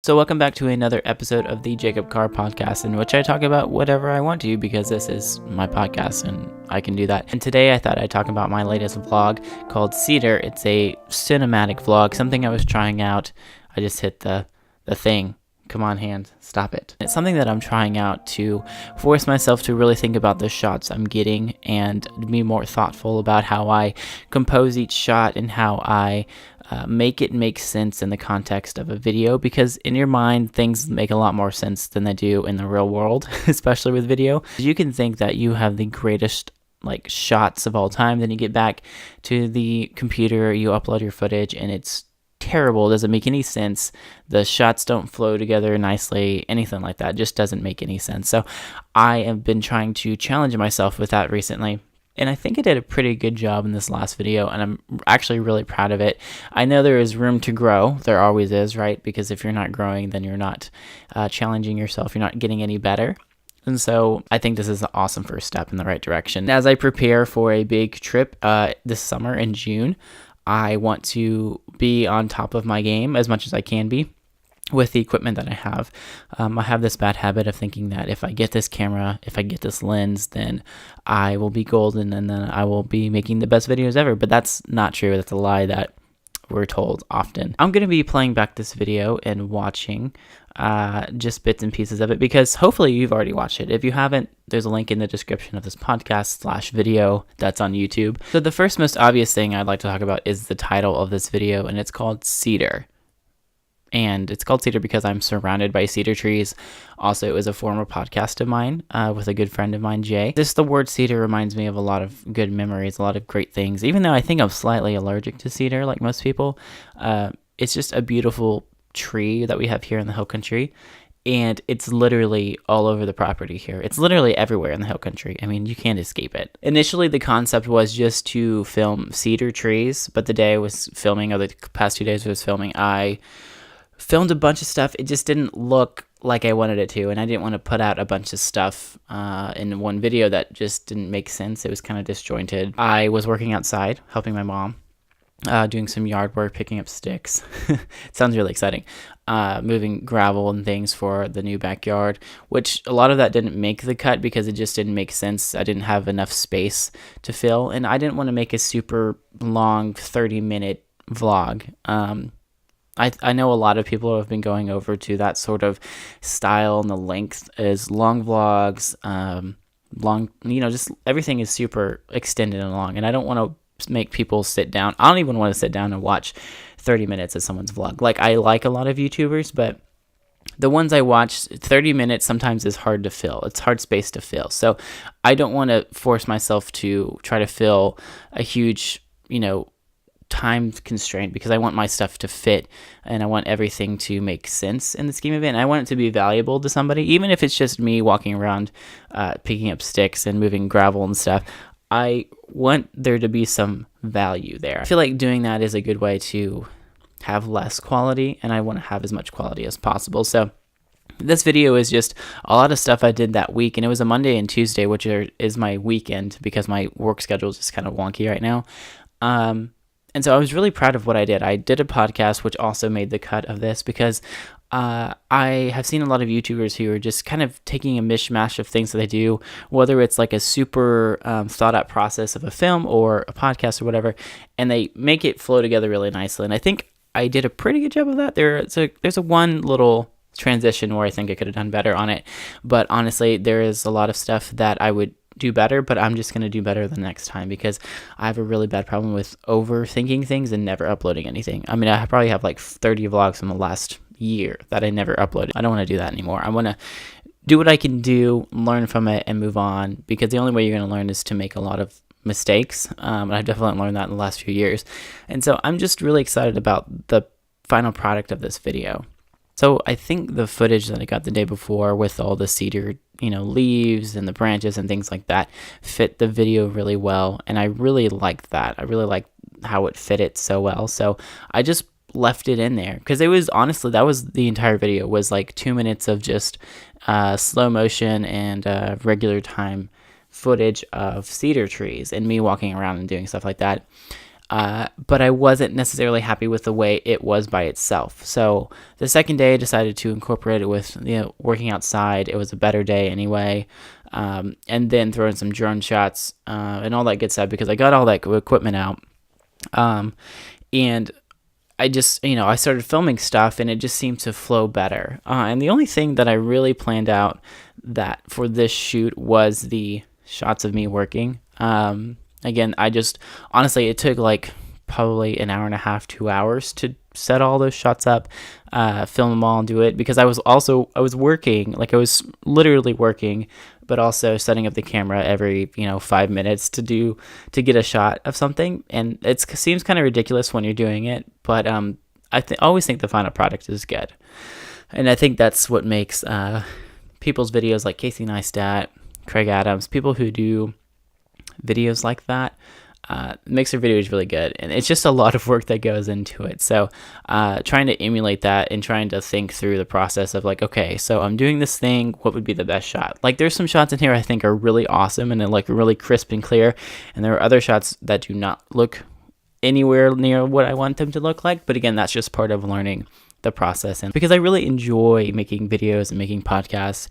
So welcome back to another episode of the Jacob Karre podcast, in which I talk about whatever I want to because this is my podcast and I can do that. And today I thought I'd talk about my latest vlog called Cedar. It's a cinematic vlog, something I was trying out. I just hit the thing. Come on, hand, stop it. It's something that I'm trying out to force myself to really think about the shots I'm getting and be more thoughtful about how I compose each shot and how I make it make sense in the context of a video, because in your mind things make a lot more sense than they do in the real world, especially with video. You can think that you have the greatest shots of all time, then you get back to the computer, you upload your footage, and it's terrible. It doesn't make any sense. The shots don't flow together nicely, anything like that. It just doesn't make any sense. So I have been trying to challenge myself with that recently, and I think I did a pretty good job in this last video, and I'm actually really proud of it. I know there is room to grow. There always is, right? Because if you're not growing, then you're not challenging yourself. You're not getting any better. And so I think this is an awesome first step in the right direction. As I prepare for a big trip this summer in June, I want to be on top of my game as much as I can be with the equipment that I have. I have this bad habit of thinking that if I get this camera, if I get this lens, then I will be golden and then I will be making the best videos ever. But that's not true. That's a lie that we're told often. I'm going to be playing back this video and watching just bits and pieces of it, because hopefully you've already watched it. If you haven't, there's a link in the description of this podcast / video that's on YouTube. So the first most obvious thing I'd like to talk about is the title of this video, and it's called Cedar. And it's called Cedar because I'm surrounded by cedar trees. Also, it was a former podcast of mine with a good friend of mine, Jay. The word cedar reminds me of a lot of good memories, a lot of great things. Even though I think I'm slightly allergic to cedar, like most people, it's just a beautiful tree that we have here in the hill country. And it's literally all over the property here. It's literally everywhere in the hill country. I mean, you can't escape it. Initially, the concept was just to film cedar trees, but the day I was filming, or the past 2 days I was filming, I filmed a bunch of stuff. It just didn't look like I wanted it to, and I didn't want to put out a bunch of stuff in one video that just didn't make sense. It was kind of disjointed. I was working outside, helping my mom, doing some yard work, picking up sticks. It sounds really exciting. Moving gravel and things for the new backyard, which a lot of that didn't make the cut because it just didn't make sense. I didn't have enough space to fill, and I didn't want to make a super long 30-minute vlog. I know a lot of people have been going over to that sort of style, and the length is long vlogs, just everything is super extended and long, and I don't want to make people sit down. I don't even want to sit down and watch 30 minutes of someone's vlog. I like a lot of YouTubers, but the ones I watch, 30 minutes sometimes is hard to fill. It's hard space to fill. So I don't want to force myself to try to fill a huge, time constraint, because I want my stuff to fit and I want everything to make sense in the scheme of it, and I want it to be valuable to somebody, even if it's just me walking around picking up sticks and moving gravel and stuff. I want there to be some value there. I feel like doing that is a good way to have less quality, and I want to have as much quality as possible. So this video is just a lot of stuff I did that week, and it was a Monday and Tuesday, which is my weekend because my work schedule is just kind of wonky right now. And so I was really proud of what I did. I did a podcast, which also made the cut of this, because I have seen a lot of YouTubers who are just kind of taking a mishmash of things that they do, whether it's like a super thought out process of a film or a podcast or whatever, and they make it flow together really nicely. And I think I did a pretty good job of that. There's a one little transition where I think I could have done better on it, but honestly, there is a lot of stuff that I would do better, but I'm just going to do better the next time, because I have a really bad problem with overthinking things and never uploading anything. I mean, I probably have like 30 vlogs from the last year that I never uploaded. I don't want to do that anymore. I want to do what I can do, learn from it, and move on, because the only way you're going to learn is to make a lot of mistakes, and I've definitely learned that in the last few years. And so I'm just really excited about the final product of this video. So I think the footage that I got the day before with all the cedar, leaves and the branches and things like that fit the video really well. And I really liked that. I really liked how it fit it so well. So I just left it in there, because it was honestly, that was the entire video, was like 2 minutes of just slow motion and regular time footage of cedar trees and me walking around and doing stuff like that. but I wasn't necessarily happy with the way it was by itself. So the second day I decided to incorporate it with, working outside. It was a better day anyway. And then throw in some drone shots, and all that good stuff, because I got all that equipment out. And I just, I started filming stuff, and it just seemed to flow better. And the only thing that I really planned out that for this shoot was the shots of me working. Again, honestly, it took like probably an hour and a half, 2 hours to set all those shots up, film them all and do it, because I was working, like I was literally working, but also setting up the camera every, 5 minutes to get a shot of something. And it seems kind of ridiculous when you're doing it, but I always think the final product is good. And I think that's what makes people's videos like Casey Neistat, Craig Adams, people who do videos like that, makes their videos really good. And it's just a lot of work that goes into it. So trying to emulate that and trying to think through the process of like, okay, so I'm doing this thing, what would be the best shot? Like there's some shots in here I think are really awesome and they're like really crisp and clear, and there are other shots that do not look anywhere near what I want them to look like. But again, that's just part of learning the process, and because I really enjoy making videos and making podcasts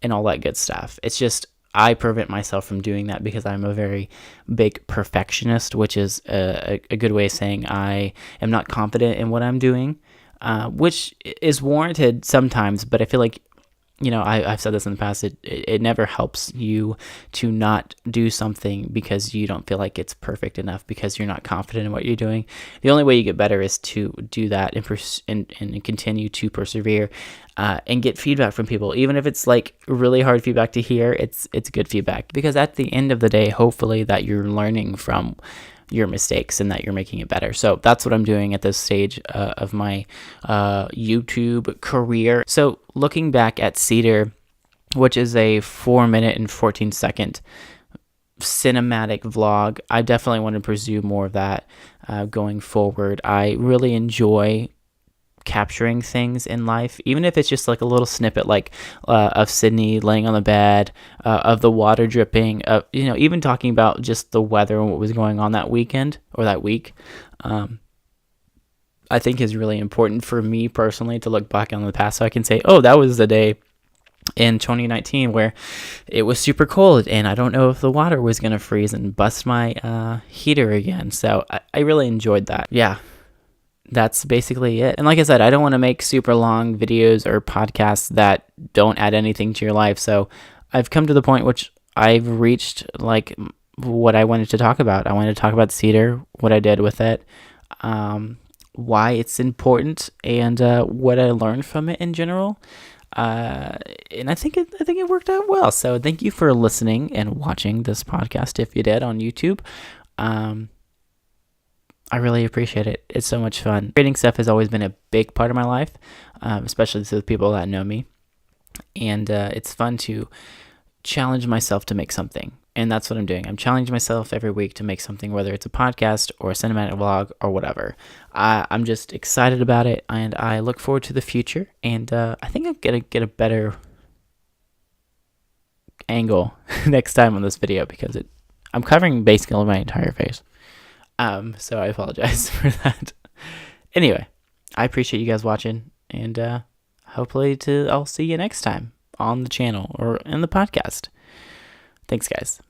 and all that good stuff. It's just I prevent myself from doing that because I'm a very big perfectionist, which is a good way of saying I am not confident in what I'm doing, which is warranted sometimes. But I feel like, I've said this in the past, it never helps you to not do something because you don't feel like it's perfect enough, because you're not confident in what you're doing. The only way you get better is to do that and continue to persevere, and get feedback from people. Even if it's like really hard feedback to hear, it's good feedback, because at the end of the day, hopefully that you're learning from your mistakes and that you're making it better. So that's what I'm doing at this stage of my YouTube career. So looking back at Cedar, which is a 4-minute and 14-second cinematic vlog, I definitely want to pursue more of that going forward. I really enjoy capturing things in life, even if it's just like a little snippet, like of Sydney laying on the bed, of the water dripping, even talking about just the weather and what was going on that weekend or that week. I think is really important for me personally to look back on the past, so I can say, oh, that was the day in 2019 where it was super cold and I don't know if the water was going to freeze and bust my heater again. So I really enjoyed that. Yeah. That's basically it. And like I said, I don't want to make super long videos or podcasts that don't add anything to your life. So I've come to the point which I've reached like what I wanted to talk about. I wanted to talk about Cedar, what I did with it, why it's important, and what I learned from it in general. And I think it worked out well. So thank you for listening and watching this podcast if you did on YouTube. I really appreciate it. It's so much fun. Creating stuff has always been a big part of my life, especially to the people that know me. And it's fun to challenge myself to make something. And that's what I'm doing. I'm challenging myself every week to make something, whether it's a podcast or a cinematic vlog or whatever. I'm just excited about it, and I look forward to the future. And I think I'm going to get a better angle next time on this video, because I'm covering basically my entire face. So I apologize for that. Anyway, I appreciate you guys watching, and hopefully I'll see you next time on the channel or in the podcast. Thanks, guys.